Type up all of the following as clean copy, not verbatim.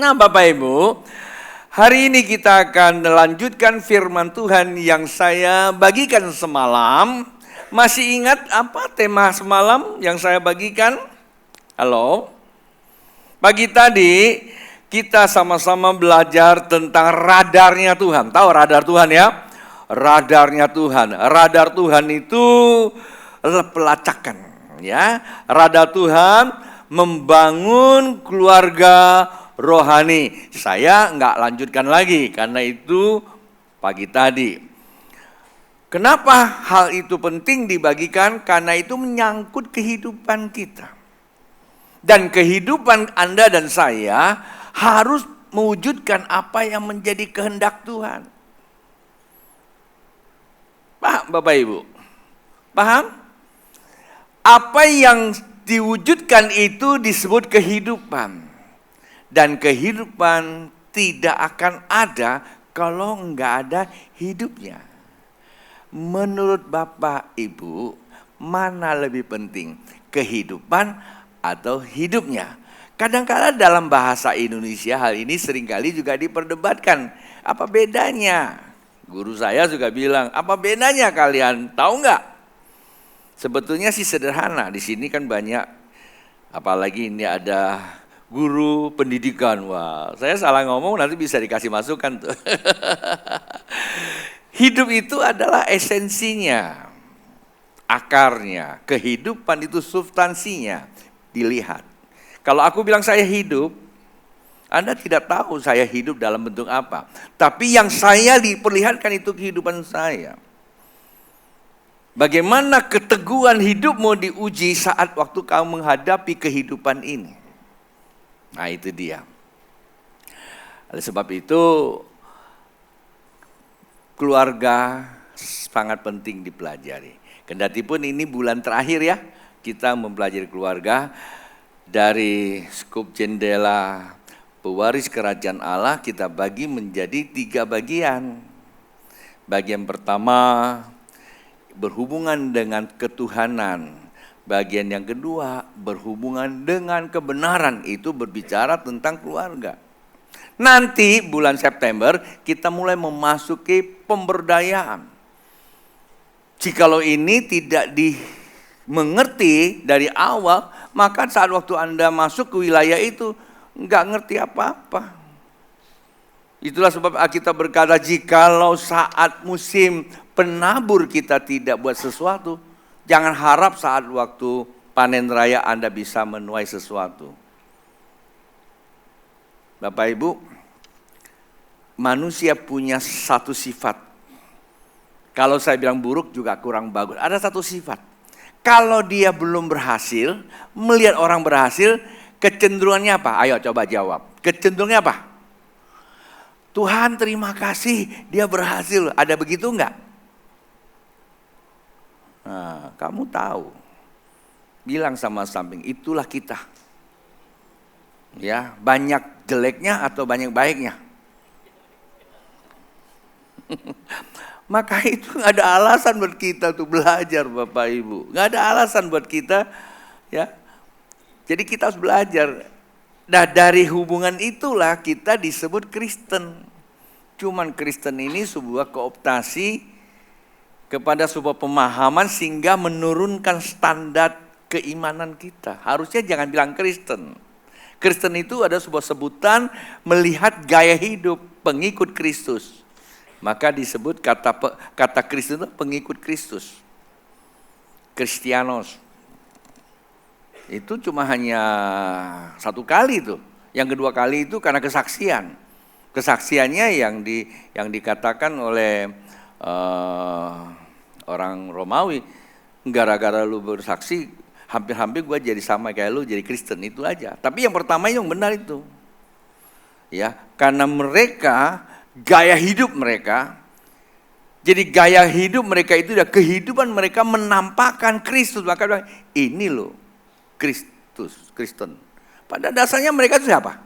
Nah, Bapak Ibu, hari ini kita akan melanjutkan firman Tuhan yang saya bagikan semalam. Masih ingat apa tema semalam yang saya bagikan? Halo? Pagi tadi kita sama-sama belajar tentang radarnya Tuhan. Tahu radar Tuhan ya? Radarnya Tuhan. Radar Tuhan itu pelacakan ya. Radar Tuhan membangun keluarga rohani. Saya nggak lanjutkan lagi karena itu pagi tadi. Kenapa hal itu penting dibagikan? Karena itu menyangkut kehidupan kita. Dan kehidupan Anda dan saya harus mewujudkan apa yang menjadi kehendak Tuhan. Paham Bapak Ibu? Paham? Apa yang diwujudkan itu disebut kehidupan. Dan kehidupan tidak akan ada kalau nggak ada hidupnya. Menurut Bapak Ibu, mana lebih penting? Kehidupan atau hidupnya? Kadang-kadang dalam bahasa Indonesia hal ini seringkali juga diperdebatkan. Apa bedanya? Guru saya juga bilang, apa bedanya kalian? Tahu nggak? Sebetulnya sih sederhana. Di sini kan banyak, apalagi ini ada guru pendidikan. Wah, saya salah ngomong nanti bisa dikasih masukan tuh. Hidup itu adalah esensinya, akarnya. Kehidupan itu substansinya dilihat. Kalau aku bilang saya hidup, Anda tidak tahu saya hidup dalam bentuk apa. Tapi yang saya diperlihatkan itu kehidupan saya. Bagaimana keteguhan hidupmu diuji saat waktu kamu menghadapi kehidupan ini. Nah itu dia. Oleh sebab itu keluarga sangat penting dipelajari. Kendatipun ini bulan terakhir ya, kita mempelajari keluarga dari skup jendela pewaris kerajaan Allah kita bagi menjadi 3 bagian. Bagian pertama berhubungan dengan ketuhanan. Bagian yang kedua berhubungan dengan kebenaran, itu berbicara tentang keluarga. Nanti bulan September kita mulai memasuki pemberdayaan. Jikalau ini tidak dimengerti dari awal, maka saat waktu Anda masuk ke wilayah itu nggak ngerti apa-apa. Itulah sebab kita berkata jikalau saat musim penabur kita tidak buat sesuatu, jangan harap saat waktu panen raya Anda bisa menuai sesuatu. Bapak Ibu, manusia punya satu sifat. Kalau saya bilang buruk juga kurang bagus. Ada satu sifat. Kalau dia belum berhasil, melihat orang berhasil, kecenderungannya apa? Ayo coba jawab. Kecenderungannya apa? Tuhan terima kasih dia berhasil. Ada begitu enggak? Nah, kamu tahu. Bilang sama samping, itulah kita. Ya, banyak jeleknya atau banyak baiknya? Maka itu gak ada alasan buat kita tuh belajar Bapak Ibu. Gak ada alasan buat kita ya. Jadi kita harus belajar. Nah dari hubungan itulah kita disebut Kristen. Cuman Kristen ini sebuah kooptasi kepada sebuah pemahaman sehingga menurunkan standar keimanan kita. Harusnya jangan bilang Kristen. Kristen itu ada sebuah sebutan melihat gaya hidup pengikut Kristus. Maka disebut kata Kristen itu pengikut Kristus. Kristianos. Itu cuma hanya 1 kali itu. Yang kedua kali itu karena kesaksian. Kesaksiannya yang dikatakan oleh orang Romawi, gara-gara lu bersaksi, hampir-hampir gue jadi sama kayak lu, jadi Kristen, itu aja. Tapi yang pertama yang benar itu. Ya, karena mereka gaya hidup mereka, jadi gaya hidup mereka itu adalah kehidupan mereka menampakkan Kristus. Maka ini loh Kristus, Kristen. Pada dasarnya mereka itu siapa?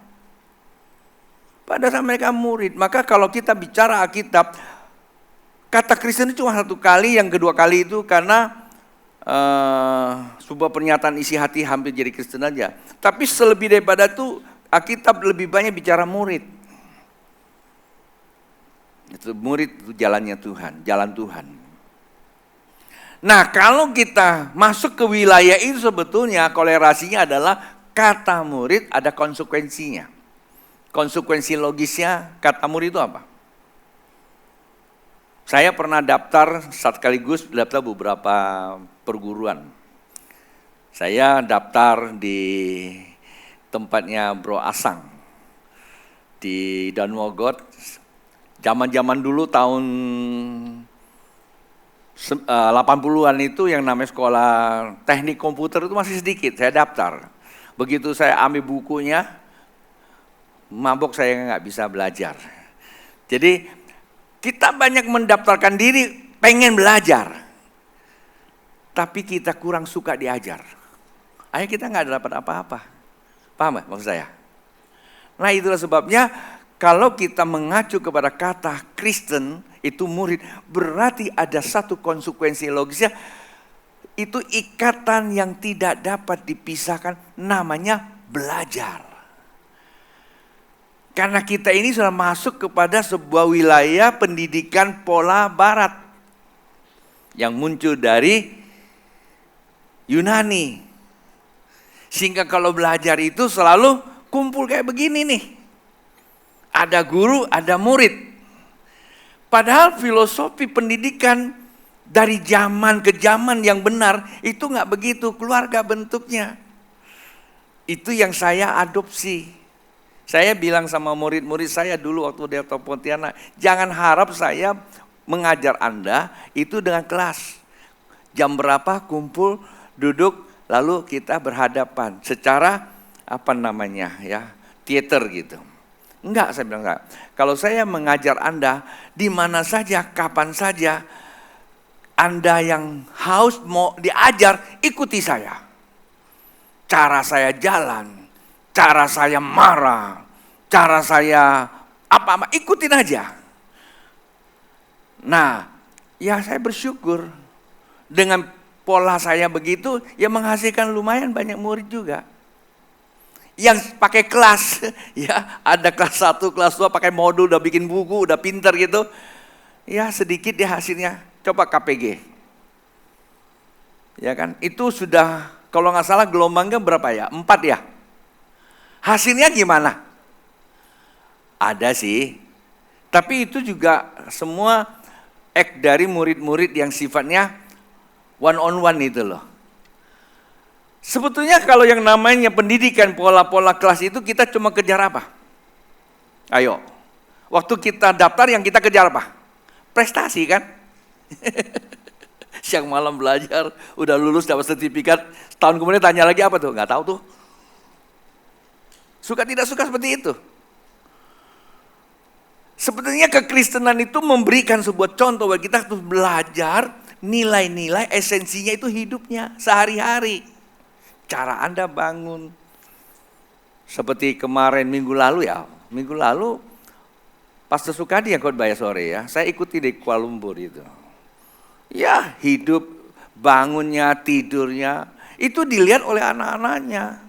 Pada dasarnya mereka murid. Maka kalau kita bicara Alkitab, kata Kristen itu cuma 1 kali, yang kedua kali itu karena sebuah pernyataan isi hati hampir jadi Kristen aja. Tapi selebih daripada itu Alkitab lebih banyak bicara murid. Itu murid itu jalannya Tuhan, jalan Tuhan. Nah, kalau kita masuk ke wilayah itu sebetulnya kolerasinya adalah kata murid ada konsekuensinya. Konsekuensi logisnya kata murid itu apa? Saya pernah daftar sekaligus daftar beberapa perguruan. Saya daftar di tempatnya Bro Asang di Danmogot. Zaman-zaman dulu tahun 80-an itu yang namanya sekolah teknik komputer itu masih sedikit. Saya daftar. Begitu saya ambil bukunya, mabok saya nggak bisa belajar. Jadi kita banyak mendaftarkan diri pengen belajar, tapi kita kurang suka diajar. Akhirnya kita nggak dapat apa-apa. Paham gak maksud saya? Nah, itulah sebabnya kalau kita mengacu kepada kata Kristen itu murid, berarti ada satu konsekuensi logisnya, itu ikatan yang tidak dapat dipisahkan, namanya belajar. Karena kita ini sudah masuk kepada sebuah wilayah pendidikan pola barat yang muncul dari Yunani. Sehingga kalau belajar itu selalu kumpul kayak begini nih. Ada guru, ada murid. Padahal filosofi pendidikan dari zaman ke zaman yang benar itu nggak begitu, keluarga bentuknya. Itu yang saya adopsi. Saya bilang sama murid-murid saya dulu waktu di Pontianak, jangan harap saya mengajar Anda itu dengan kelas. Jam berapa kumpul, duduk, lalu kita berhadapan secara teater gitu. Enggak, saya bilang enggak. Kalau saya mengajar Anda di mana saja, kapan saja, Anda yang haus mau diajar, ikuti saya. Cara saya jalan, cara saya marah, cara saya apa-apa, ikutin aja. Nah, ya saya bersyukur dengan pola saya begitu, ya menghasilkan lumayan banyak murid juga. Yang pakai kelas, ya ada kelas 1, kelas 2 pakai modul, udah bikin buku, udah pinter gitu. Ya sedikit dia hasilnya, coba KPG. Ya kan, itu sudah kalau nggak salah gelombangnya berapa ya? 4 ya? Hasilnya gimana? Ada sih, tapi itu juga semua dari murid-murid yang sifatnya one on one itu loh. Sebetulnya kalau yang namanya pendidikan pola-pola kelas itu kita cuma kejar apa? Ayo, waktu kita daftar yang kita kejar apa? Prestasi kan? Siang malam belajar, udah lulus dapat sertifikat, tahun kemudian tanya lagi apa tuh? Nggak tahu tuh. Suka tidak suka seperti itu. Sebetulnya kekristenan itu memberikan sebuah contoh bahwa kita harus belajar nilai-nilai esensinya itu hidupnya sehari-hari. Cara Anda bangun. Seperti kemarin minggu lalu Pastor Sukadi yang khotbah sore ya, saya ikuti di Kuala Lumpur itu. Ya hidup, bangunnya, tidurnya, itu dilihat oleh anak-anaknya.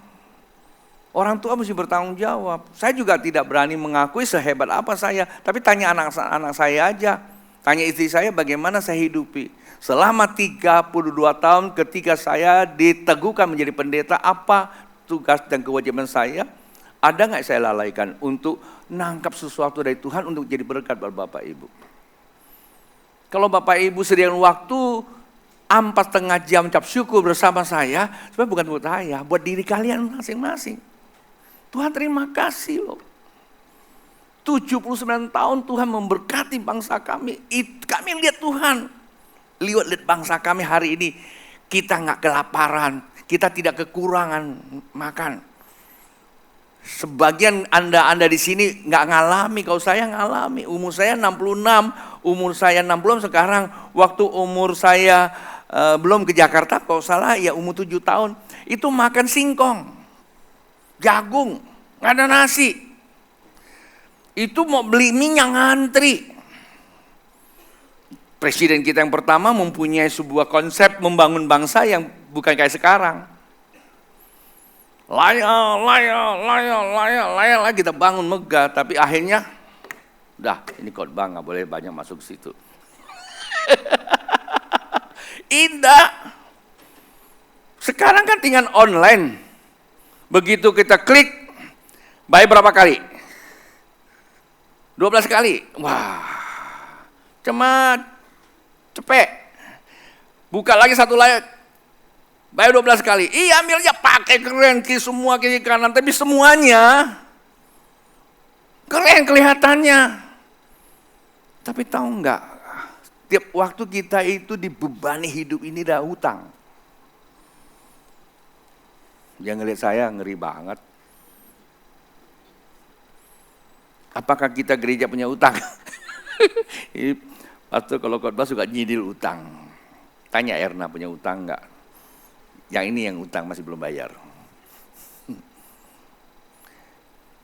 Orang tua mesti bertanggung jawab. Saya juga tidak berani mengakui sehebat apa saya, tapi tanya anak-anak saya aja. Tanya istri saya bagaimana saya hidupi. Selama 32 tahun ketika saya diteguhkan menjadi pendeta, apa tugas dan kewajiban saya? Ada nggak saya lalaikan untuk nangkap sesuatu dari Tuhan untuk jadi berkat buat Bapak Ibu? Kalau Bapak Ibu sediakan waktu 4,5 jam cap syukur bersama saya, sebenarnya bukan buat saya, buat diri kalian masing-masing. Tuhan terima kasih loh. 79 tahun Tuhan memberkati bangsa kami. Kami lihat Tuhan. Lihat bangsa kami hari ini. Kita nggak kelaparan. Kita tidak kekurangan makan. Sebagian Anda di sini nggak ngalami. Kalau saya ngalami. Umur saya 66. Umur saya 60 sekarang. Waktu umur saya belum ke Jakarta. Kalau salah ya umur 7 tahun. Itu makan singkong. Jagung. Nggak ada nasi. Itu mau beli minyak ngantri. Presiden kita yang pertama mempunyai sebuah konsep membangun bangsa yang bukan kayak sekarang. Layak, kita bangun megah, tapi akhirnya, udah ini khotbah nggak boleh banyak masuk situ. Indah. Sekarang kan tinggal online. Begitu kita klik, bayar berapa kali? 12 kali. Wah, cemat, cepet. Buka lagi satu layar, bayar 12 kali. Iya, ambil aja, pakai keren semua kiri kanan, tapi semuanya keren kelihatannya. Tapi tahu enggak, tiap waktu kita itu dibebani hidup ini dah hutang. Yang ngelihat saya ngeri banget. Apakah kita gereja punya utang? Pastor kalau khotbah suka nyidil utang. Tanya Erna punya utang enggak? Yang ini yang utang masih belum bayar.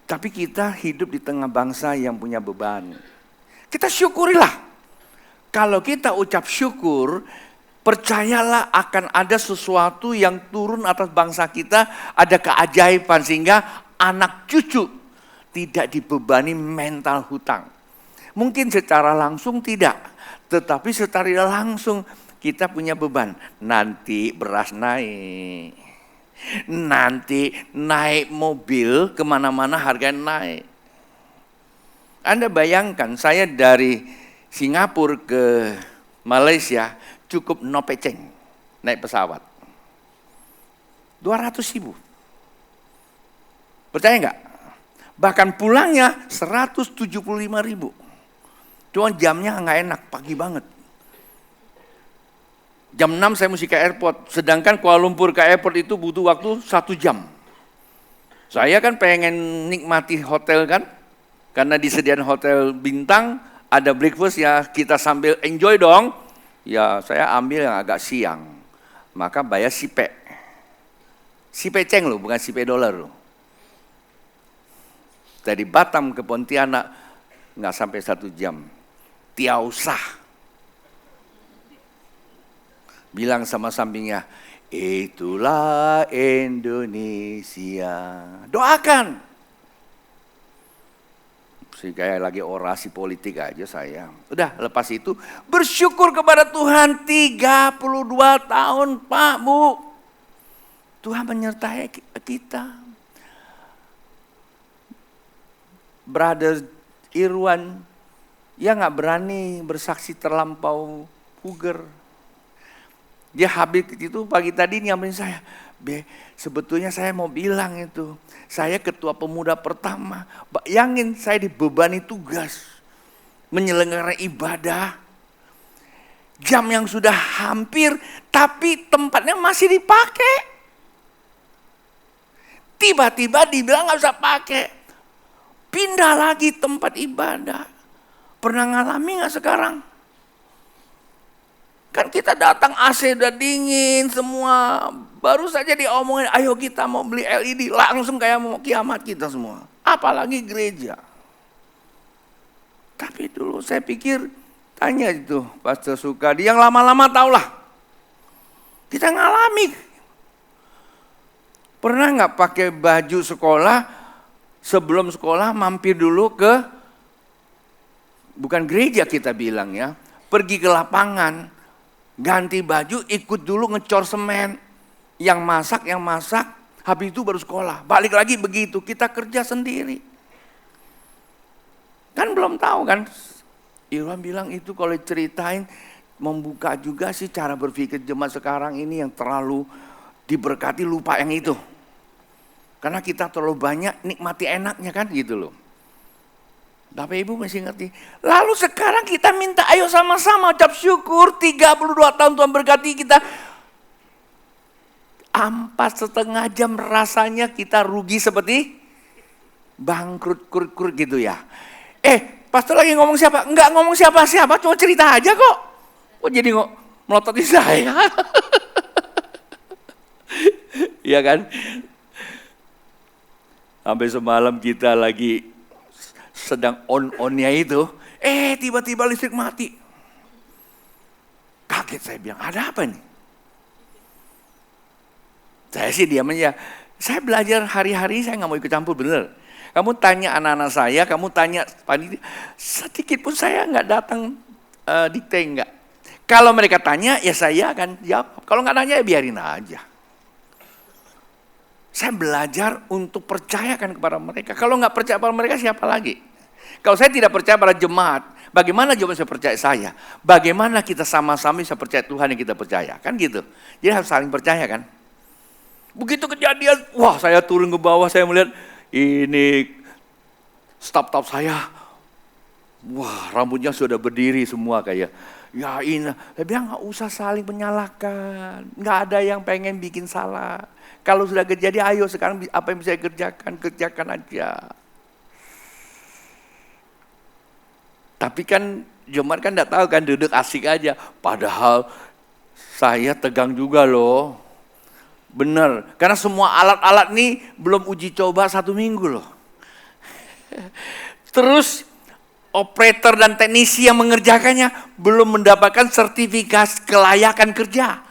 Tapi kita hidup di tengah bangsa yang punya beban. Kita syukurilah. Kalau kita ucap syukur, percayalah akan ada sesuatu yang turun atas bangsa kita, ada keajaiban sehingga anak cucu tidak dibebani mental hutang. Mungkin secara langsung tidak, tetapi secara langsung kita punya beban. Nanti beras naik, nanti naik mobil kemana-mana harganya naik. Anda bayangkan saya dari Singapura ke Malaysia cukup no peceng naik pesawat. 200.000. Percaya enggak? Bahkan pulangnya 175.000. Cuma jamnya enggak enak, pagi banget. Jam 6 saya mesti ke airport, sedangkan Kuala Lumpur ke airport itu butuh waktu 1 jam. Saya kan pengen nikmati hotel kan, karena disediakan hotel bintang, ada breakfast ya kita sambil enjoy dong. Ya saya ambil yang agak siang, maka bayar sipe. Sipe ceng loh, bukan sipe dolar loh. Dari Batam ke Pontianak nggak sampai 1 jam. Tiausah. Bilang sama sampingnya, itulah Indonesia. Doakan. Kayak lagi orasi politik aja saya. Udah lepas itu bersyukur kepada Tuhan 32 tahun Pak Bu. Tuhan menyertai kita. Brother Irwan, ya gak berani bersaksi terlampau puger. Dia habis itu pagi tadi nyamperin saya, sebetulnya saya mau bilang itu, saya ketua pemuda pertama, bayangin saya dibebani tugas, menyelenggarakan ibadah, jam yang sudah hampir, tapi tempatnya masih dipakai. Tiba-tiba dibilang gak usah pakai, pindah lagi tempat ibadah. Pernah ngalami gak sekarang? Kan kita datang AC udah dingin semua. Baru saja diomongin, ayo kita mau beli LED. Langsung kayak mau kiamat kita semua. Apalagi gereja. Tapi dulu saya pikir, tanya itu Pastor Sukadi. Yang lama-lama tahulah. Kita ngalami. Pernah gak pakai baju sekolah, sebelum sekolah mampir dulu ke, bukan gereja kita bilang ya, pergi ke lapangan. Ganti baju, ikut dulu ngecor semen. Yang masak, habis itu baru sekolah. Balik lagi begitu, kita kerja sendiri. Kan belum tahu kan. Irwan bilang itu kalau ceritain, membuka juga sih cara berpikir jemaat sekarang ini yang terlalu diberkati lupa yang itu. Karena kita terlalu banyak nikmati enaknya kan gitu loh. Bapak Ibu masih ngerti. Lalu sekarang kita minta ayo sama-sama ucap syukur. 32 tahun Tuhan berkati kita. 4,5 jam rasanya kita rugi seperti bangkrut kur gitu ya. Pastor lagi ngomong siapa? Enggak ngomong siapa-siapa, cuma cerita aja kok. Kok jadi melototin saya? Iya kan? Sampai semalam kita lagi sedang on-onnya itu, tiba-tiba listrik mati. Kaget saya bilang, ada apa nih? Saya sih diam aja. Saya belajar hari-hari, saya nggak mau ikut campur, bener. Kamu tanya anak-anak saya, kamu tanya panitia, sedikit pun saya nggak datang dikte, enggak. Kalau mereka tanya, ya saya akan jawab. Kalau nggak nanya, ya biarin aja. Saya belajar untuk percayakan kepada mereka. Kalau nggak percaya pada mereka, siapa lagi? Kalau saya tidak percaya pada jemaat, bagaimana jemaat bisa percaya saya? Bagaimana kita sama-sama bisa percaya Tuhan yang kita percaya? Kan gitu. Jadi harus saling percaya kan? Begitu kejadian, wah saya turun ke bawah, saya melihat ini staf-staf saya, wah rambutnya sudah berdiri semua kayak, ya ini, saya bilang nggak usah saling menyalahkan, nggak ada yang pengen bikin salah. Kalau sudah kejadian, ayo sekarang apa yang bisa kerjakan, kerjakan aja. Tapi kan jemaat kan nggak tahu kan, duduk asik aja, padahal saya tegang juga loh. Benar, karena semua alat-alat ini belum uji coba 1 minggu loh. Terus operator dan teknisi yang mengerjakannya belum mendapatkan sertifikasi kelayakan kerja.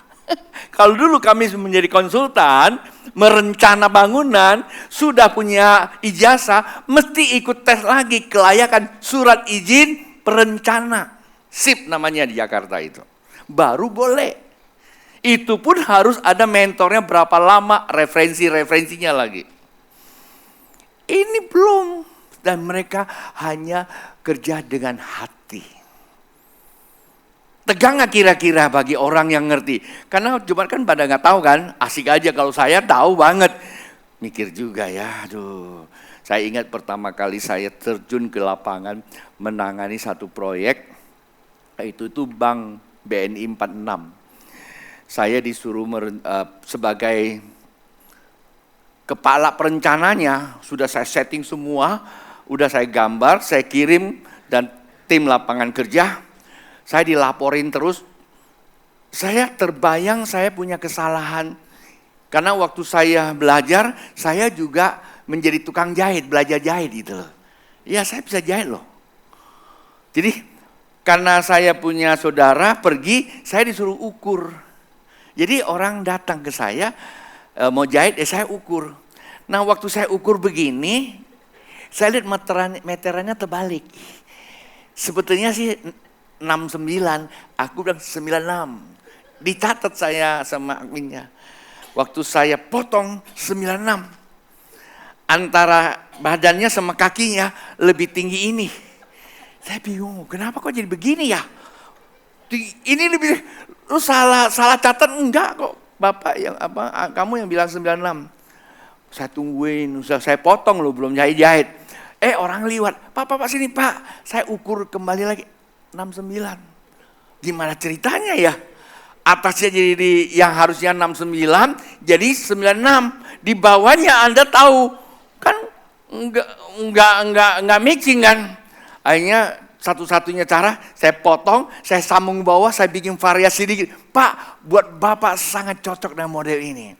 Kalau dulu kami menjadi konsultan, merencana bangunan, sudah punya ijazah, mesti ikut tes lagi kelayakan surat izin perencana. SIP namanya di Jakarta itu. Baru boleh. Itu pun harus ada mentornya berapa lama, referensinya lagi. Ini belum. Dan mereka hanya kerja dengan hati. Tegang gak kira-kira bagi orang yang ngerti? Karena jemaat kan pada gak tahu kan, asik aja. Kalau saya tahu banget. Mikir juga ya, aduh. Saya ingat pertama kali saya terjun ke lapangan menangani satu proyek. Itu Bank BNI 46. Saya disuruh sebagai kepala perencananya, sudah saya setting semua, udah saya gambar, saya kirim, dan tim lapangan kerja, saya dilaporin terus. Saya terbayang saya punya kesalahan, karena waktu saya belajar, saya juga menjadi tukang jahit, belajar jahit gitu loh. Ya saya bisa jahit loh. Jadi karena saya punya saudara pergi, saya disuruh ukur. Jadi orang datang ke saya, mau jahit, saya ukur. Nah waktu saya ukur begini, saya lihat meterannya terbalik. Sebetulnya sih 69, aku bilang 96. Dicatat saya sama adminnya. Waktu saya potong 96. Antara badannya sama kakinya lebih tinggi ini. Saya bingung, kenapa kok jadi begini ya? Ini lebih, lu salah catat enggak kok, Bapak yang kamu yang bilang 96. Saya tungguin, saya potong loh, belum jahit. Orang liwat, Pak sini Pak, saya ukur kembali lagi 69. Gimana ceritanya ya? Atasnya jadi yang harusnya 69 jadi 96. Di bawahnya Anda tahu kan enggak matching kan? Akhirnya satu-satunya cara, saya potong, saya sambung bawah, saya bikin variasi dikit. Pak, buat Bapak sangat cocok dengan model ini.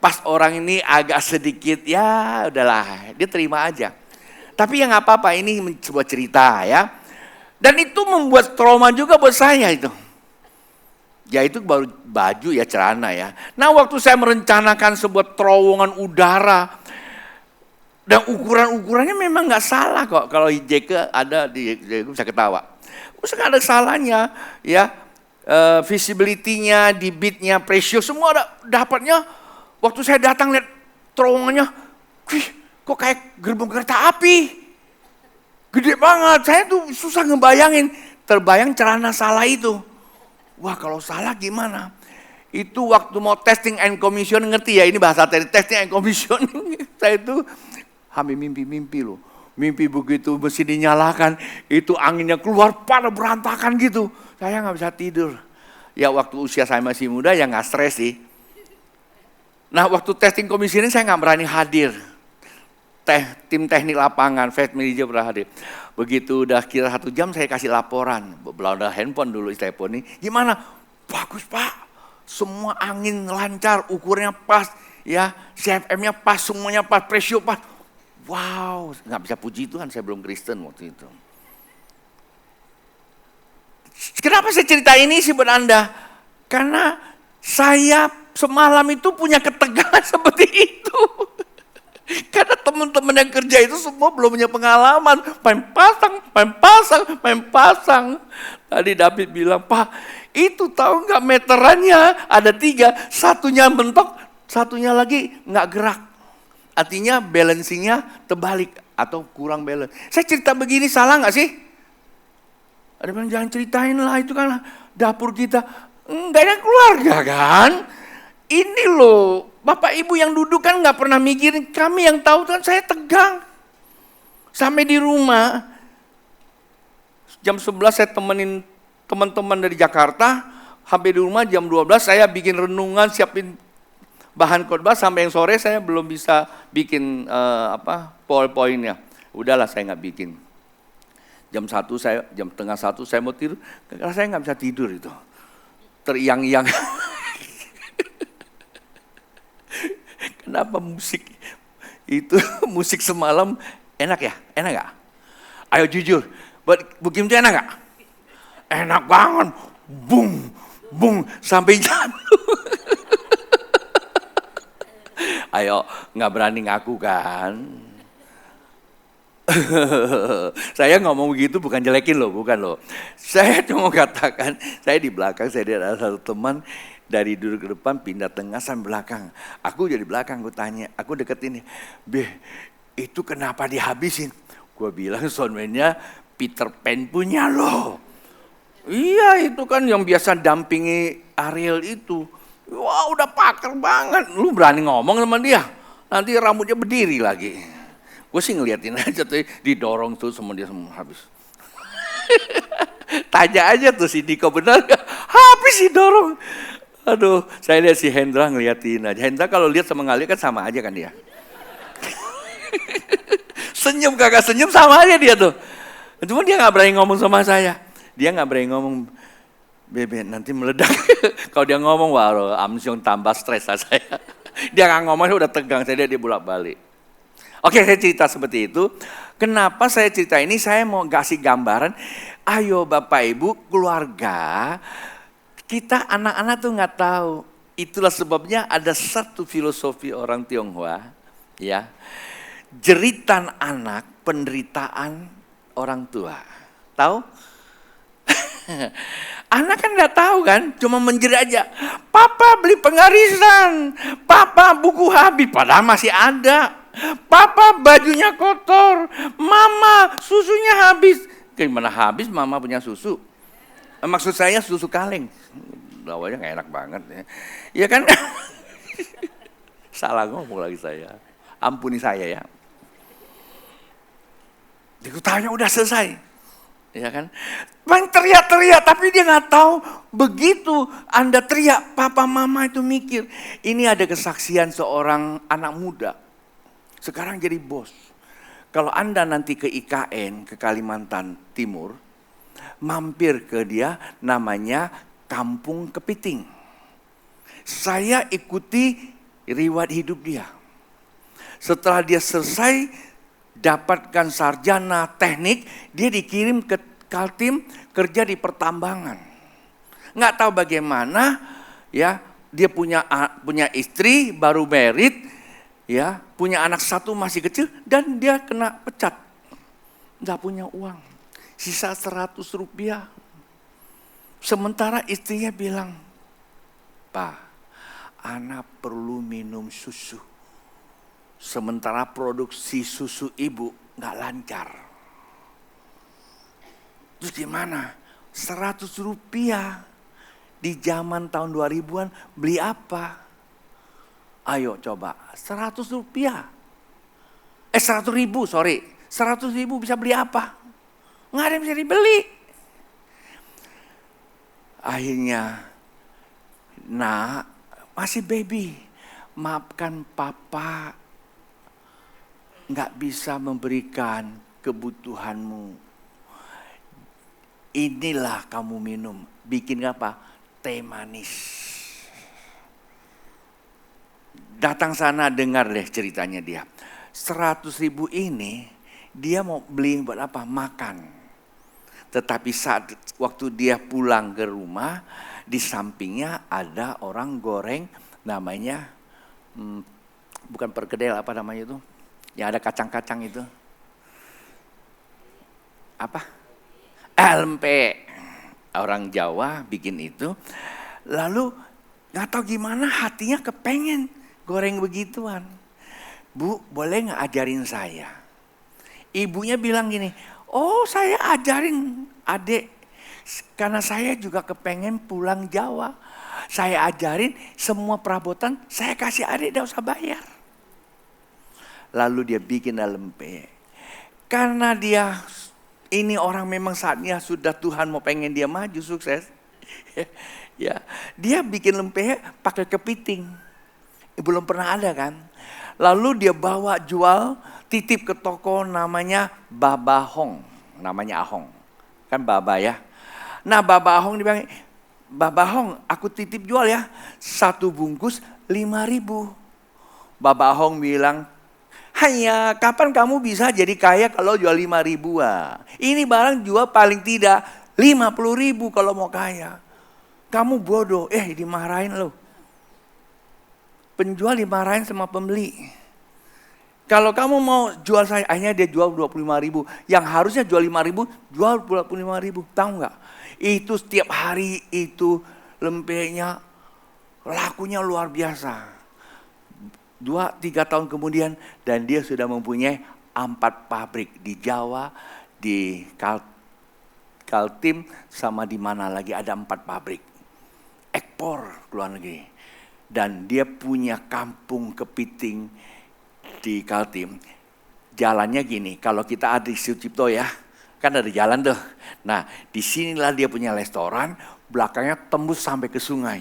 Pas orang ini agak sedikit, ya udahlah, dia terima aja. Tapi ya gak apa-apa, ini sebuah cerita ya. Dan itu membuat trauma juga buat saya itu. Ya itu baru baju ya, celana ya. Nah waktu saya merencanakan sebuah terowongan udara, dan ukuran-ukurannya memang nggak salah kok. Kalau Jeke ada di Jeke bisa ketawa. Terus nggak ada salahnya, ya visibility-nya, debit-nya, pressure semua dapatnya. Waktu saya datang lihat terowongannya, kok kayak gerbong kereta api, gede banget. Saya tuh susah ngebayangin, terbayang celana salah itu. Wah kalau salah gimana? Itu waktu mau testing and commission, ngerti ya ini bahasa dari testing and commissioning. Saya itu hampir mimpi loh. Mimpi begitu mesin dinyalakan, itu anginnya keluar pada berantakan gitu. Saya nggak bisa tidur. Ya waktu usia saya masih muda ya nggak stres sih. Nah waktu testing komisi ini saya nggak berani hadir. Tim teknik lapangan, Fed Manager pernah hadir. Begitu udah kira 1 jam saya kasih laporan. Belanda handphone dulu telepon ini. Gimana? Bagus Pak. Semua angin lancar, ukurannya pas. Ya, CFM-nya pas, semuanya pas, pressure pas. Wow, nggak bisa puji Tuhan, saya belum Kristen waktu itu. Kenapa saya cerita ini sih buat Anda? Karena saya semalam itu punya ketegangan seperti itu. Karena teman-teman yang kerja itu semua belum punya pengalaman. Main pasang. Tadi David bilang, Pak, itu tahu nggak meterannya ada 3, satunya mentok, satunya lagi nggak gerak. Artinya balancingnya terbalik atau kurang balance. Saya cerita begini salah nggak sih? Ada yang bilang jangan ceritain lah, itu kan dapur kita. Nggak ada keluarga kan? Ini loh, Bapak Ibu yang duduk kan nggak pernah mikirin, kami yang tahu kan saya tegang. Sampai di rumah, jam 11 saya temenin teman-teman dari Jakarta, sampai di rumah jam 12 saya bikin renungan, siapin bahan khotbah, sampai yang sore saya belum bisa bikin PowerPoint-nya. Udahlah saya nggak bikin. Jam 1 saya mau tidur, karena saya nggak bisa tidur itu. Teriang-iang. Kenapa musik itu, musik semalam enak ya? Enak gak? Ayo jujur, buat Bukim itu enak gak? Enak banget. Bung, bung, sampai jatuh. Ayo, gak berani ngaku kan? Saya ngomong begitu bukan jelekin loh, bukan loh. Saya cuma katakan, saya di belakang, saya ada satu teman, dari duduk ke depan pindah tengah sampai belakang. Aku jadi belakang, gue tanya, aku deketin nih, itu kenapa dihabisin? Gue bilang soundman-nya Peter Pan punya loh. Iya itu kan yang biasa dampingi Ariel itu. Wah udah pakar banget, lu berani ngomong sama dia, nanti rambutnya berdiri lagi. Gue sih ngeliatin aja tuh, didorong tuh sama dia semua habis. Tanya aja tuh si Diko, benar gak? Habis didorong. Aduh, saya lihat si Hendra ngeliatin aja. Hendra kalau lihat sama ngeliat kan sama aja kan dia. Senyum kagak senyum sama aja dia tuh. Cuma dia gak berani ngomong sama saya. Dia gak berani ngomong, Bebe nanti meledak. Kalau dia ngomong, wah Amsyong tambah stres saya. Dia gak ngomong, udah tegang, saya dia bolak balik. Oke, saya cerita seperti itu. Kenapa saya cerita ini? Saya mau kasih gambaran. Ayo Bapak Ibu, keluarga, kita anak-anak tuh nggak tahu. Itulah sebabnya ada satu filosofi orang Tionghoa, ya. Jeritan anak, penderitaan orang tua. Tahu? Anak kan nggak tahu kan, cuma menjerit aja. Papa beli pengarisan, Papa buku habis, padahal masih ada. Papa bajunya kotor, Mama susunya habis. Gimana habis Mama punya susu? Maksud saya susu kaleng. Bawanya gak enak banget ya. Ya kan? Salah ngomong lagi saya. Ampuni saya ya. Dia tanya udah selesai. Ya kan? Bang teriak-teriak tapi dia gak tahu begitu Anda teriak papa mama itu mikir. Ini ada kesaksian seorang anak muda. Sekarang jadi bos. Kalau Anda nanti ke IKN, ke Kalimantan Timur, mampir ke dia, namanya Kampung Kepiting. Saya ikuti riwayat hidup dia. Setelah dia selesai dapatkan sarjana teknik, dia dikirim ke Kaltim kerja di pertambangan. Nggak tahu bagaimana, ya dia punya istri baru married, ya punya anak satu masih kecil dan dia kena pecat, nggak punya uang. Sisa 100 rupiah. Sementara istrinya bilang, Pak, anak perlu minum susu. Sementara produksi susu ibu gak lancar. Terus gimana? 100 rupiah. Di zaman tahun 2000-an beli apa? Ayo coba, 100 rupiah. 100 ribu, sorry. 100 ribu bisa beli apa? Nggak ada yang bisa dibeli. Akhirnya, nak, masih baby, maafkan papa, nggak bisa memberikan kebutuhanmu. Inilah kamu minum, bikin apa? Teh manis. Datang sana dengar deh ceritanya dia. 100 ribu ini dia mau beli buat apa? Makan. Tetapi waktu dia pulang ke rumah, di sampingnya ada orang goreng namanya bukan perkedel, apa namanya itu? Yang ada kacang-kacang itu. Apa? Lempe. Orang Jawa bikin itu. Lalu gak tahu gimana hatinya kepengen goreng begituan. Bu, boleh gak ajarin saya? Ibunya bilang gini, oh saya ajarin adik. Karena saya juga kepengen pulang Jawa. Saya ajarin semua perabotan, saya kasih adik, gak usah bayar. Lalu dia bikin lempe. Karena dia ini orang memang saatnya sudah Tuhan mau pengen dia maju sukses. Ya, dia bikin lempe pakai kepiting. Belum pernah ada kan. Lalu dia bawa jual, titip ke toko namanya Babahong. Namanya Ahong. Kan Baba ya. Nah Babahong dia bilang, Babahong aku titip jual ya. 1 bungkus 5.000. Babahong bilang, hanya kapan kamu bisa jadi kaya kalau jual 5.000? Ini barang jual paling tidak 50.000 kalau mau kaya. Kamu bodoh, dimarahin loh. Penjual dimarahin sama pembeli. Kalau kamu mau jual saya, akhirnya dia jual 25.000. Yang harusnya jual 5.000, jual 25.000. Tahu nggak? Itu setiap hari itu lempenya lakunya luar biasa. 2-3 tahun kemudian dan dia sudah mempunyai 4 pabrik di Jawa, di Kaltim, sama di mana lagi ada 4 pabrik. Ekspor ke luar negeri. Dan dia punya kampung kepiting di Kaltim. Jalannya gini, kalau kita ada di Sucipto ya, kan ada jalan tuh. Nah, disinilah dia punya restoran, belakangnya tembus sampai ke sungai.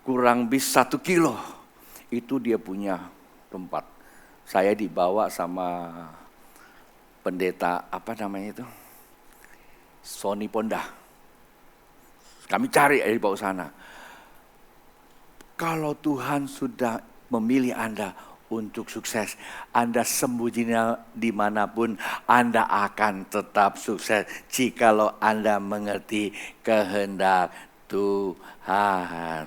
Kurang lebih 1 kilo. Itu dia punya tempat. Saya dibawa sama pendeta, apa namanya itu? Sony Ponda. Kami cari di bawah sana. Kalau Tuhan sudah memilih Anda untuk sukses, Anda sembunyinya dimanapun, Anda akan tetap sukses. Jikalau Anda mengerti kehendak Tuhan.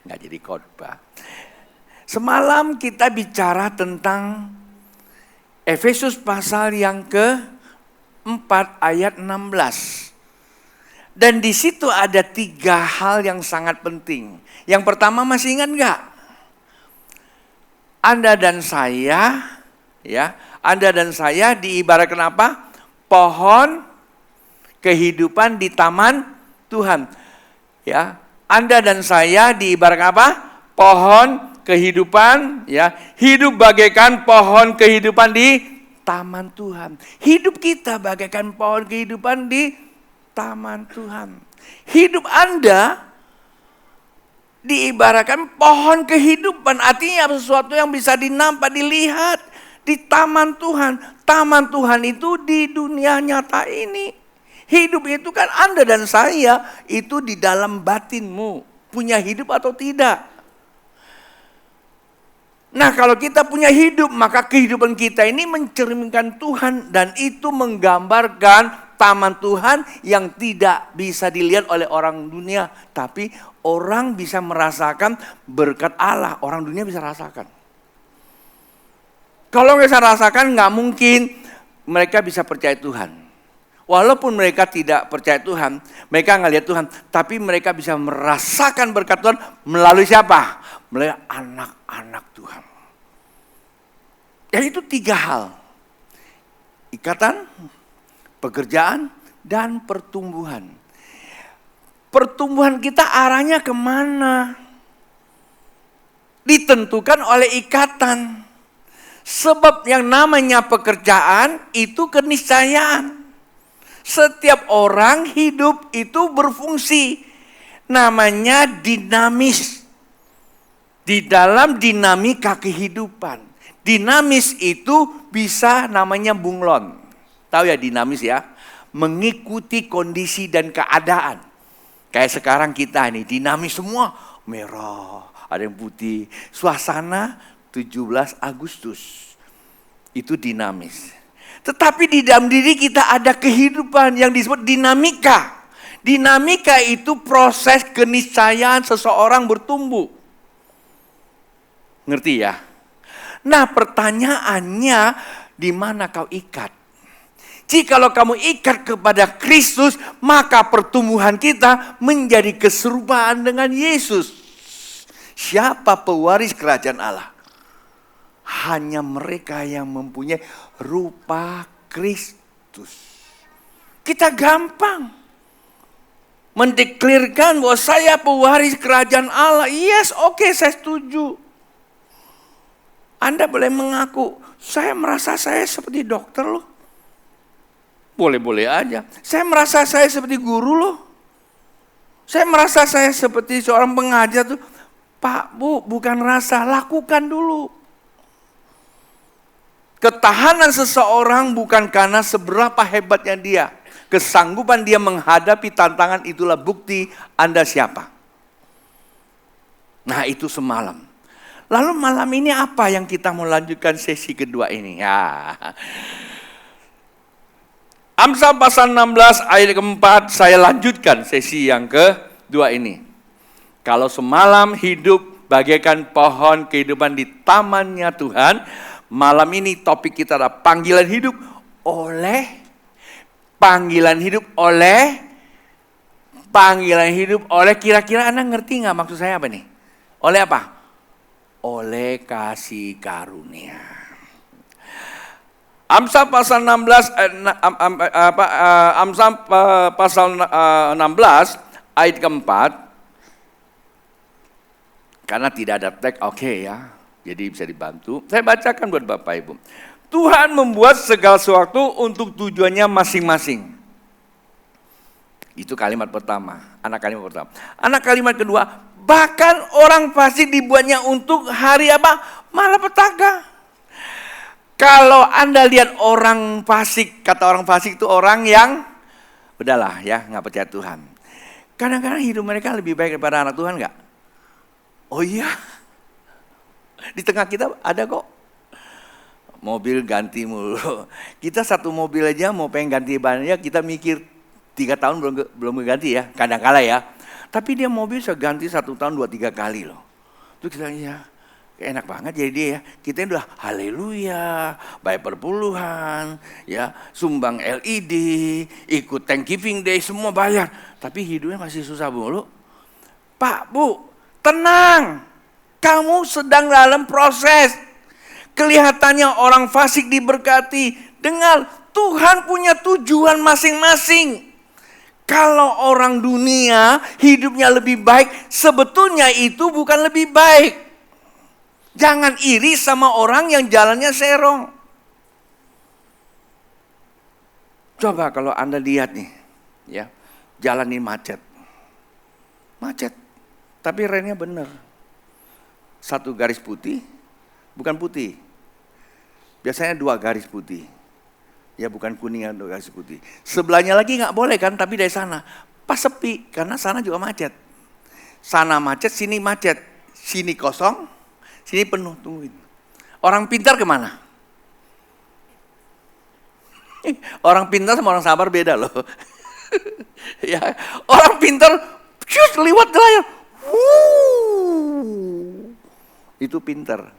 Nggak jadi khotbah. Semalam kita bicara tentang Efesus pasal yang ke-4 ayat 16. Dan di situ ada 3 hal yang sangat penting. Yang pertama masih ingat nggak? Anda dan saya, ya, Anda dan saya diibaratkan apa? Pohon kehidupan di taman Tuhan. Ya, Anda dan saya diibaratkan apa? Pohon kehidupan, ya, hidup bagaikan pohon kehidupan di taman Tuhan. Hidup kita bagaikan pohon kehidupan di taman Tuhan. Hidup Anda diibaratkan pohon kehidupan, artinya sesuatu yang bisa dinampak, dilihat di taman Tuhan. Taman Tuhan itu di dunia nyata ini. Hidup itu kan Anda dan saya itu di dalam batinmu. Punya hidup atau tidak? Nah, kalau kita punya hidup, maka kehidupan kita ini mencerminkan Tuhan. Dan itu menggambarkan taman Tuhan yang tidak bisa dilihat oleh orang dunia. Tapi orang bisa merasakan berkat Allah. Orang dunia bisa rasakan. Kalau nggak bisa rasakan, nggak mungkin mereka bisa percaya Tuhan. Walaupun mereka tidak percaya Tuhan, mereka nggak lihat Tuhan, tapi mereka bisa merasakan berkat Tuhan melalui siapa? Melalui anak-anak Tuhan. Yaitu 3 hal. Ikatan, pekerjaan, dan pertumbuhan. Pertumbuhan kita arahnya kemana? Ditentukan oleh ikatan. Sebab yang namanya pekerjaan itu keniscayaan. Setiap orang hidup itu berfungsi. Namanya dinamis. Di dalam dinamika kehidupan. Dinamis itu bisa namanya bunglon. Tahu ya dinamis ya? Mengikuti kondisi dan keadaan. Kayak sekarang kita nih dinamis semua. Merah, ada yang putih. Suasana 17 Agustus. Itu dinamis. Tetapi di dalam diri kita ada kehidupan yang disebut dinamika. Dinamika itu proses keniscayaan seseorang bertumbuh. Ngerti ya? Nah, pertanyaannya, di mana kau ikat? Jikalau kamu ikat kepada Kristus, maka pertumbuhan kita menjadi keserupaan dengan Yesus. Siapa pewaris kerajaan Allah? Hanya mereka yang mempunyai rupa Kristus. Kita gampang mendeklirkan bahwa saya pewaris kerajaan Allah. Yes, oke, saya setuju. Anda boleh mengaku, saya merasa saya seperti dokter loh. Boleh-boleh aja. Saya merasa saya seperti guru loh. Saya merasa saya seperti seorang pengajar tuh. Pak, Bu, bukan rasa, lakukan dulu. Ketahanan seseorang bukan karena seberapa hebatnya dia. Kesanggupan dia menghadapi tantangan itulah bukti Anda siapa. Nah, itu semalam. Lalu malam ini apa yang kita mau lanjutkan sesi kedua ini? Ya. Amsal pasal 16 ayat keempat, saya lanjutkan sesi yang kedua ini. Kalau semalam hidup bagaikan pohon kehidupan di tamannya Tuhan, malam ini topik kita adalah panggilan hidup oleh kira-kira Anda ngerti nggak maksud saya apa nih? Oleh apa? Oleh kasih karunia. Amsal pasal 16 ayat keempat. Karena tidak ada teks, oke ya. Jadi bisa dibantu. Saya bacakan buat Bapak Ibu. Tuhan membuat segala sesuatu untuk tujuannya masing-masing. Itu kalimat pertama, anak kalimat pertama. Anak kalimat kedua, bahkan orang fasik dibuatnya untuk hari apa? Malapetaka. Kalau Anda lihat orang fasik, kata orang fasik itu orang yang udahlah ya, nggak percaya Tuhan. Kadang-kadang hidup mereka lebih baik daripada anak Tuhan nggak? Oh iya, di tengah kita ada kok. Mobil ganti mulu. Kita satu mobil aja mau pengen ganti bannya, kita mikir 3 tahun belum ganti ya, kadang-kala ya. Tapi dia mobil bisa ganti 1 tahun 2-3 kali loh. Terus kita ya. Enak banget jadi dia ya. Kita udah haleluya, bayar perpuluhan, ya, sumbang LED, ikut Thanksgiving Day, semua bayar. Tapi hidupnya masih susah mulu. Pak, Bu, tenang. Kamu sedang dalam proses. Kelihatannya orang fasik diberkati. Dengar, Tuhan punya tujuan masing-masing. Kalau orang dunia hidupnya lebih baik, sebetulnya itu bukan lebih baik. Jangan iri sama orang yang jalannya serong. Coba kalau Anda lihat nih, ya, jalan ini macet. Macet, tapi remnya benar. 1 garis putih, bukan putih. Biasanya 2 garis putih. Ya bukan kuning, 2 garis putih. Sebelahnya lagi nggak boleh kan, tapi dari sana. Pas sepi, karena sana juga macet. Sana macet, sini macet. Sini kosong. Sini penuh, tungguin. Orang pintar kemana? Orang pintar sama orang sabar beda loh. Ya, orang pintar, liwat layar. Itu pintar.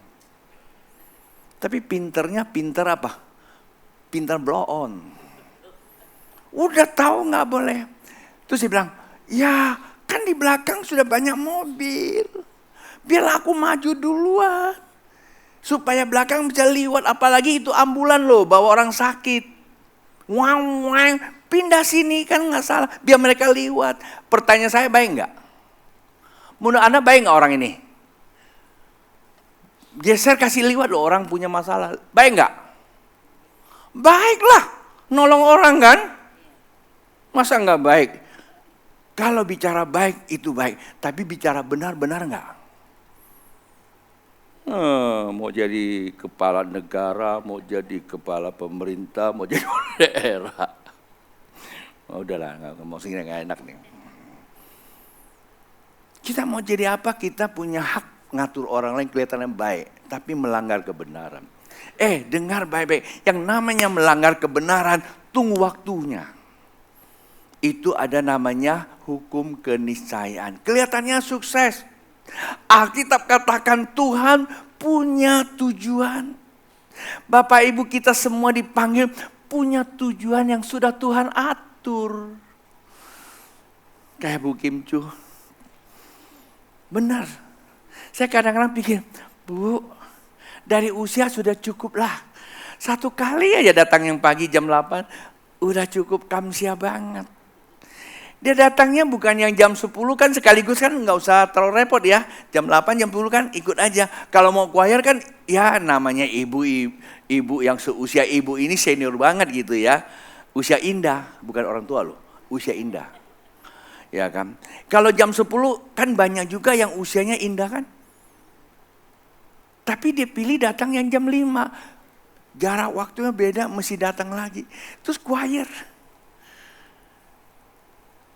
Tapi pintarnya pintar apa? Pintar blow on. Udah tahu nggak boleh. Terus dia bilang, ya kan di belakang sudah banyak mobil. Biar aku maju duluan. Supaya belakang bisa liwat. Apalagi itu ambulan loh, bawa orang sakit. Wang, pindah sini kan gak salah. Biar mereka liwat. Pertanyaan saya, baik gak? Menurut Anda baik gak orang ini? Geser kasih liwat loh, orang punya masalah. Baik gak? Baiklah. Nolong orang kan? Masa gak baik? Kalau bicara baik itu baik. Tapi bicara benar-benar gak? Mau jadi kepala negara, mau jadi kepala pemerintah, mau jadi daerah. Udahlah, ngomong segini nggak enak nih. Kita mau jadi apa? Kita punya hak ngatur orang lain kelihatan baik, tapi melanggar kebenaran. Dengar baik-baik. Yang namanya melanggar kebenaran, tunggu waktunya. Itu ada namanya hukum keniscayaan. Kelihatannya sukses. Alkitab katakan Tuhan punya tujuan. Bapak Ibu kita semua dipanggil punya tujuan yang sudah Tuhan atur. Kayak Bu Kim Chu. Benar. Saya kadang-kadang pikir, Bu, dari usia sudah cukup lah. 1 kali aja datang yang pagi jam 8, udah cukup kamsia banget. Dia datangnya bukan yang jam 10 kan sekaligus kan nggak usah terlalu repot ya. Jam 8, jam 10 kan ikut aja. Kalau mau choir kan ya namanya ibu yang seusia ibu ini senior banget gitu ya. Usia indah, bukan orang tua loh. Usia indah. Ya kan. Kalau jam 10 kan banyak juga yang usianya indah kan. Tapi dia pilih datang yang jam 5. Jarak waktunya beda mesti datang lagi. Terus choir.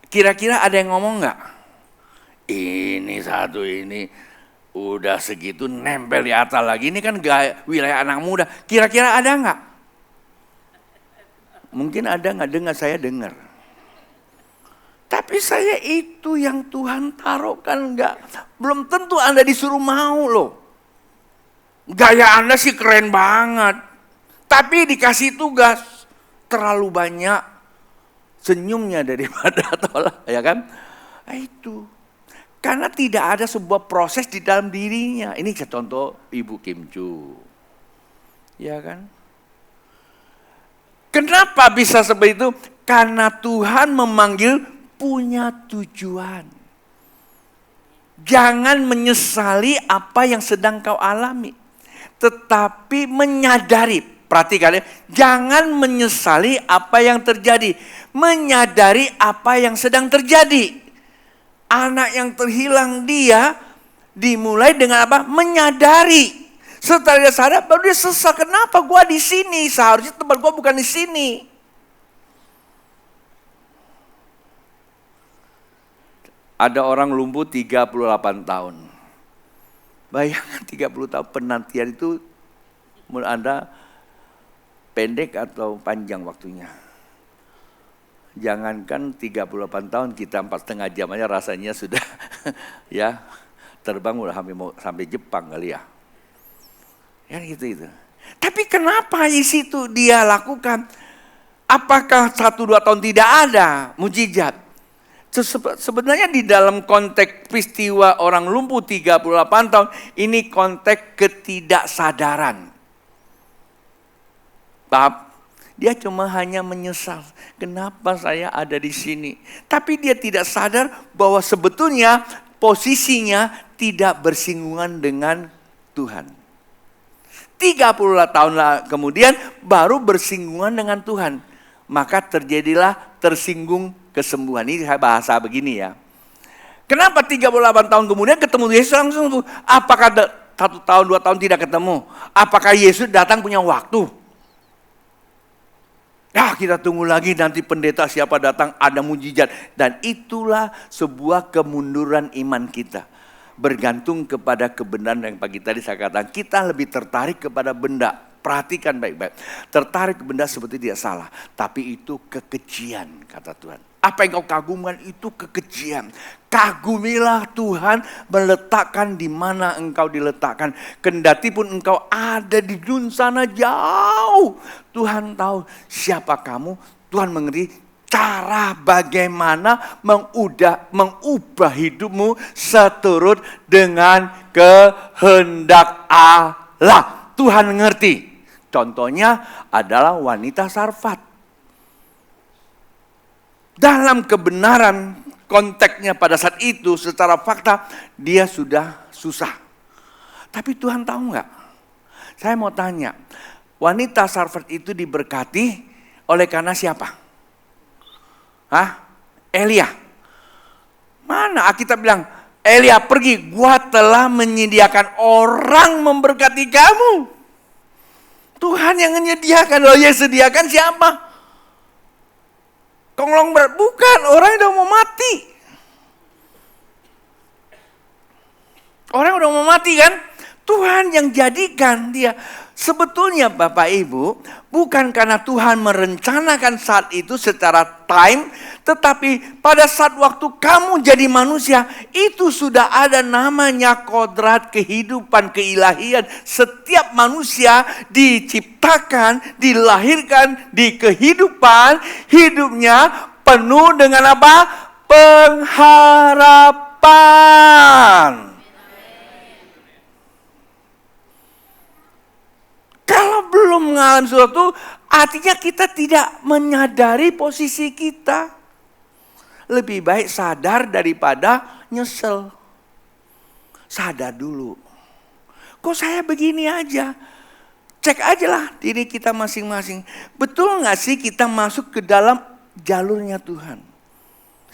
Kira-kira ada yang ngomong nggak? Ini satu ini udah segitu nempel di atas lagi. Ini kan wilayah anak muda. Kira-kira ada nggak? Mungkin ada nggak dengar, saya dengar. Tapi saya itu yang Tuhan taruhkan nggak. Belum tentu Anda disuruh mau loh. Gaya Anda sih keren banget. Tapi dikasih tugas terlalu banyak. Senyumnya daripada tolak, ya kan? Nah, itu. Karena tidak ada sebuah proses di dalam dirinya. Ini contoh Ibu Kim Chu. Ya kan? Kenapa bisa seperti itu? Karena Tuhan memanggil punya tujuan. Jangan menyesali apa yang sedang kau alami. Tetapi menyadari. Perhatikan ya, jangan menyesali apa yang terjadi. Menyadari apa yang sedang terjadi. Anak yang terhilang dia dimulai dengan apa? Menyadari. Setelah dia sadar baru dia sesal. Kenapa gua di sini? Seharusnya tempat gua bukan di sini. Ada orang lumpuh 38 tahun. Bayangkan 30 tahun penantian itu menurut Anda pendek atau panjang waktunya? Jangankan 38 tahun, kita 4,5 jam aja rasanya sudah ya terbang udah sampai Jepang kali ya. Ya gitu. Tapi kenapa di situ dia lakukan? Apakah 1-2 tahun tidak ada mujizat? Sebenarnya di dalam konteks peristiwa orang lumpuh 38 tahun, ini konteks ketidaksadaran. Dia cuma hanya menyesal, kenapa saya ada di sini. Tapi dia tidak sadar bahwa sebetulnya posisinya tidak bersinggungan dengan Tuhan. 30 tahun kemudian baru bersinggungan dengan Tuhan. Maka terjadilah tersinggung kesembuhan. Ini saya bahasa begini ya. Kenapa 38 tahun kemudian ketemu Yesus langsung sembuh? Apakah 1 tahun, 2 tahun tidak ketemu? Apakah Yesus datang punya waktu? Ya kita tunggu lagi nanti pendeta siapa datang ada mujizat. Dan itulah sebuah kemunduran iman kita. Bergantung kepada kebenaran yang pagi tadi saya katakan. Kita lebih tertarik kepada benda. Perhatikan baik-baik. Tertarik ke benda seperti tidak salah. Tapi itu kekejian kata Tuhan. Apa yang kau kagumkan itu kekejian. Kagumilah Tuhan meletakkan di mana engkau diletakkan. Kendati pun engkau ada di dunia sana jauh. Tuhan tahu siapa kamu. Tuhan mengerti cara bagaimana mengubah hidupmu seturut dengan kehendak Allah. Tuhan mengerti. Contohnya adalah wanita Sarfat. Dalam kebenaran konteksnya pada saat itu secara fakta dia sudah susah. Tapi Tuhan tahu nggak? Saya mau tanya, wanita Sarfat itu diberkati oleh karena siapa? Elia. Mana Alkitab bilang, Elia pergi, gua telah menyediakan orang memberkati kamu. Tuhan yang menyediakan, loh yang sediakan siapa? Konglong berat, bukan, orang udah mau mati. Orang udah mau mati kan? Tuhan yang jadikan dia. Sebetulnya Bapak Ibu, bukan karena Tuhan merencanakan saat itu secara time, tetapi pada saat waktu kamu jadi manusia, itu sudah ada namanya kodrat kehidupan keilahian. Setiap manusia diciptakan, dilahirkan di kehidupan, hidupnya penuh dengan apa? Pengharapan. Kalau belum mengalami sesuatu, artinya kita tidak menyadari posisi kita. Lebih baik sadar daripada nyesel. Sadar dulu. Kok saya begini aja? Cek aja lah diri kita masing-masing. Betul gak sih kita masuk ke dalam jalurnya Tuhan?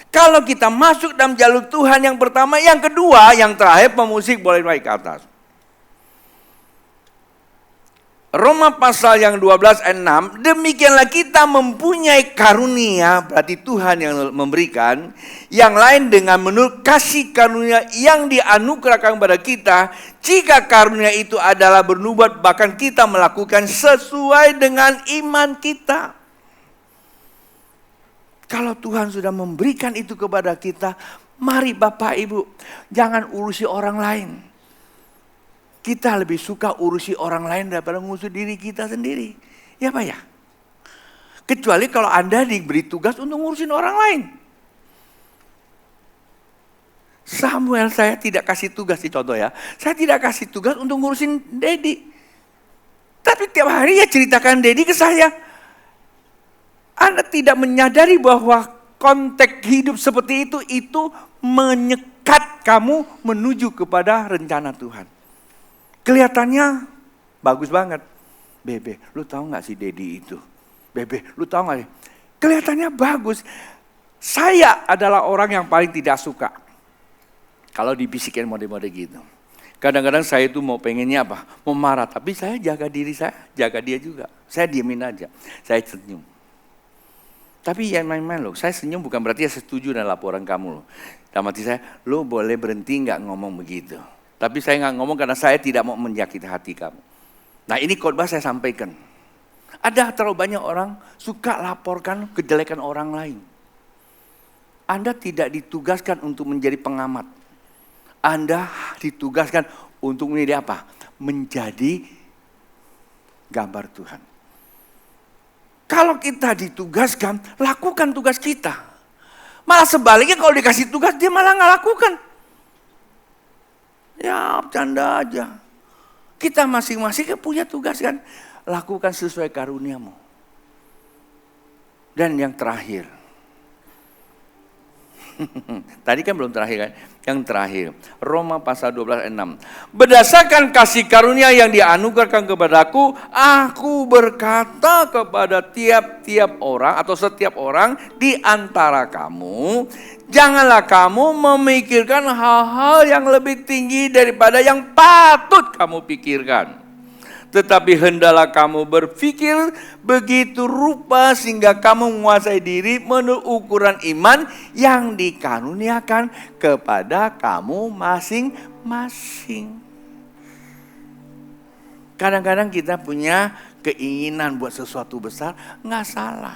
Kalau kita masuk dalam jalur Tuhan yang pertama, yang kedua, yang terakhir, pemusik boleh naik ke atas. Roma pasal yang 12 ayat 6, demikianlah kita mempunyai karunia, berarti Tuhan yang memberikan, yang lain dengan menurut kasih karunia yang dianugerahkan kepada kita, jika karunia itu adalah bernubuat, bahkan kita melakukan sesuai dengan iman kita. Kalau Tuhan sudah memberikan itu kepada kita, mari Bapak Ibu, jangan urusi orang lain. Kita lebih suka urusi orang lain daripada ngurus diri kita sendiri. Ya Pak ya? Kecuali kalau Anda diberi tugas untuk ngurusin orang lain. Samuel saya tidak kasih tugas, di contoh ya. Saya tidak kasih tugas untuk ngurusin Dedi. Tapi tiap hari ya ceritakan Dedi ke saya. Anda tidak menyadari bahwa konteks hidup seperti itu menyekat kamu menuju kepada rencana Tuhan. Kelihatannya bagus banget. Bebe, lu tahu gak si Dedi itu? Bebe, lu tahu gak? Kelihatannya bagus. Saya adalah orang yang paling tidak suka kalau dibisikin mode-mode gitu. Kadang-kadang saya itu mau pengennya apa? Mau marah, tapi saya jaga diri saya, jaga dia juga. Saya diemin aja, saya senyum. Tapi ya main-main loh, saya senyum bukan berarti saya setuju dengan laporan kamu loh. Dalam hati saya, lo boleh berhenti gak ngomong begitu. Tapi saya nggak ngomong karena saya tidak mau menyakiti hati kamu. Nah ini khotbah saya sampaikan. Ada terlalu banyak orang suka laporkan kejelekan orang lain. Anda tidak ditugaskan untuk menjadi pengamat. Anda ditugaskan untuk menjadi apa? Menjadi gambar Tuhan. Kalau kita ditugaskan, lakukan tugas kita. Malah sebaliknya kalau dikasih tugas, dia malah nggak lakukan. Ya bercanda aja. Kita masing-masing punya tugas kan. Lakukan sesuai karuniamu. Dan yang terakhir. Tadi kan belum terakhir kan. Yang terakhir. Roma pasal 12 ayat 6. Berdasarkan kasih karunia yang dianugerahkan kepadaku, aku berkata kepada tiap-tiap orang atau setiap orang di antara kamu, janganlah kamu memikirkan hal-hal yang lebih tinggi daripada yang patut kamu pikirkan. Tetapi hendaklah kamu berpikir begitu rupa sehingga kamu menguasai diri menurut ukuran iman yang dikaruniakan kepada kamu masing-masing. Kadang-kadang kita punya keinginan buat sesuatu besar, nggak salah.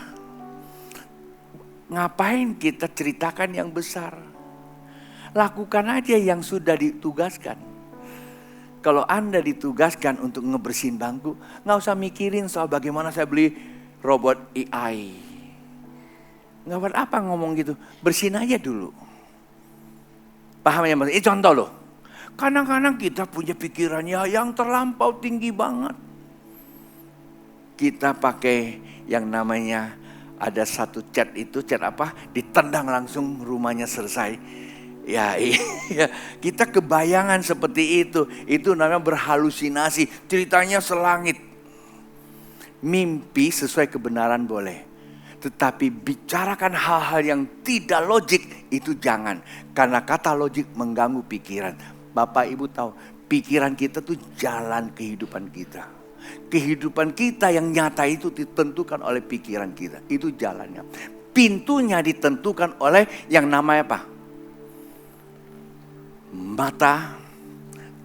Ngapain kita ceritakan yang besar? Lakukan aja yang sudah ditugaskan. Kalau Anda ditugaskan untuk ngebersihin bangku, nggak usah mikirin soal bagaimana saya beli robot AI. Nggak buat apa ngomong gitu, bersihin aja dulu. Paham ya Mas? Ini contoh loh. Kadang-kadang kita punya pikirannya yang terlampau tinggi banget. Kita pakai yang namanya ada satu chat itu, chat apa? Ditendang langsung rumahnya selesai. Ya iya, kita kebayangan seperti itu. Itu namanya berhalusinasi. Ceritanya selangit. Mimpi sesuai kebenaran boleh. Tetapi bicarakan hal-hal yang tidak logik itu jangan. Karena kata logik mengganggu pikiran. Bapak Ibu tahu, pikiran kita tuh jalan kehidupan kita. Kehidupan kita yang nyata itu ditentukan oleh pikiran kita. Itu jalannya. Pintunya ditentukan oleh yang namanya apa? Mata,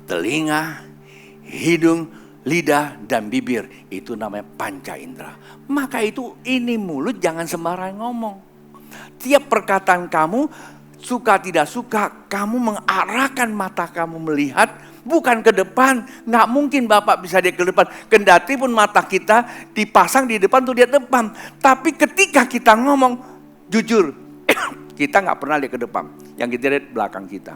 telinga, hidung, lidah dan bibir, itu namanya panca indera. Maka itu ini mulut jangan sembarangan ngomong. Tiap perkataan kamu, suka tidak suka, kamu mengarahkan mata kamu melihat, bukan ke depan. Nggak mungkin Bapak bisa lihat ke depan. Kendati pun mata kita dipasang di depan tuh lihat depan. Tapi ketika kita ngomong, jujur, kita nggak pernah lihat ke depan. Yang kita lihat belakang kita.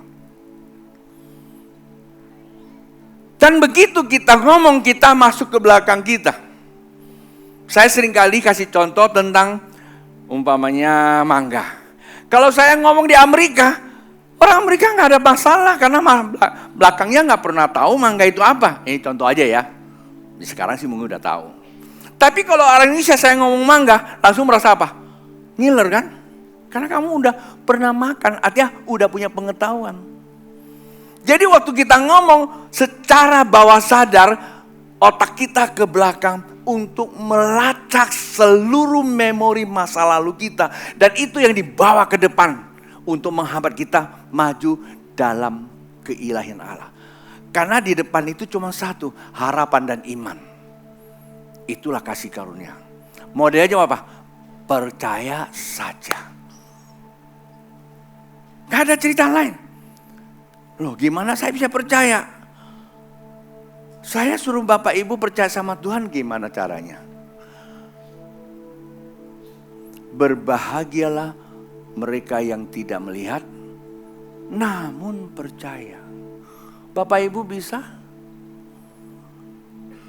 Dan begitu kita ngomong, kita masuk ke belakang kita. Saya seringkali kasih contoh tentang umpamanya mangga. Kalau saya ngomong di Amerika, orang Amerika nggak ada masalah karena belakangnya nggak pernah tahu mangga itu apa. Ini contoh aja ya. Sekarang sih mungkin udah tahu. Tapi kalau orang Indonesia saya ngomong mangga, langsung merasa apa? Ngiler kan? Karena kamu udah pernah makan, artinya udah punya pengetahuan. Jadi waktu kita ngomong secara bawah sadar, otak kita ke belakang untuk melacak seluruh memori masa lalu kita. Dan itu yang dibawa ke depan untuk menghambat kita maju dalam keilahian Allah. Karena di depan itu cuma satu, harapan dan iman. Itulah kasih karunia. Modelnya apa? Percaya saja. Gak ada cerita lain. Loh, gimana saya bisa percaya? Saya suruh Bapak Ibu percaya sama Tuhan, gimana caranya? Berbahagialah mereka yang tidak melihat, namun percaya. Bapak Ibu bisa?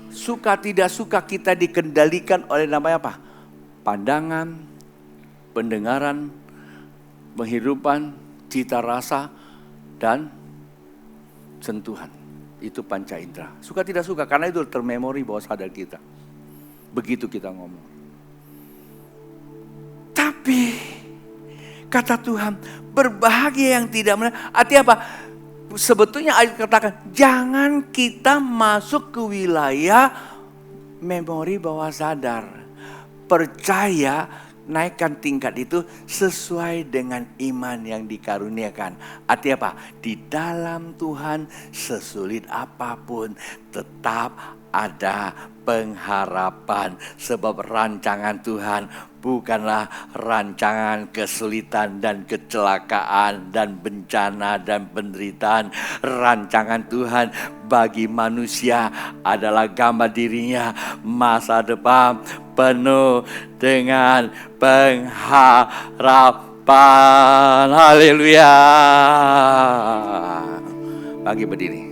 Suka tidak suka kita dikendalikan oleh namanya apa? Pandangan, pendengaran, penghidupan, cita rasa, dan sentuhan. Itu panca indera. Suka tidak suka, karena itu termemori bawah sadar kita. Begitu kita ngomong. Tapi kata Tuhan, berbahagia yang tidak melihat. Artinya apa? Sebetulnya ayat katakan, jangan kita masuk ke wilayah memori bawah sadar. Percaya, naikkan tingkat itu sesuai dengan iman yang dikaruniakan. Artinya apa? Di dalam Tuhan sesulit apapun tetap ada pengharapan. Sebab rancangan Tuhan bukanlah rancangan kesulitan dan kecelakaan dan bencana dan penderitaan. Rancangan Tuhan bagi manusia adalah gambar dirinya masa depan penuh dengan pengharapan. Haleluya. Bagi berdiri.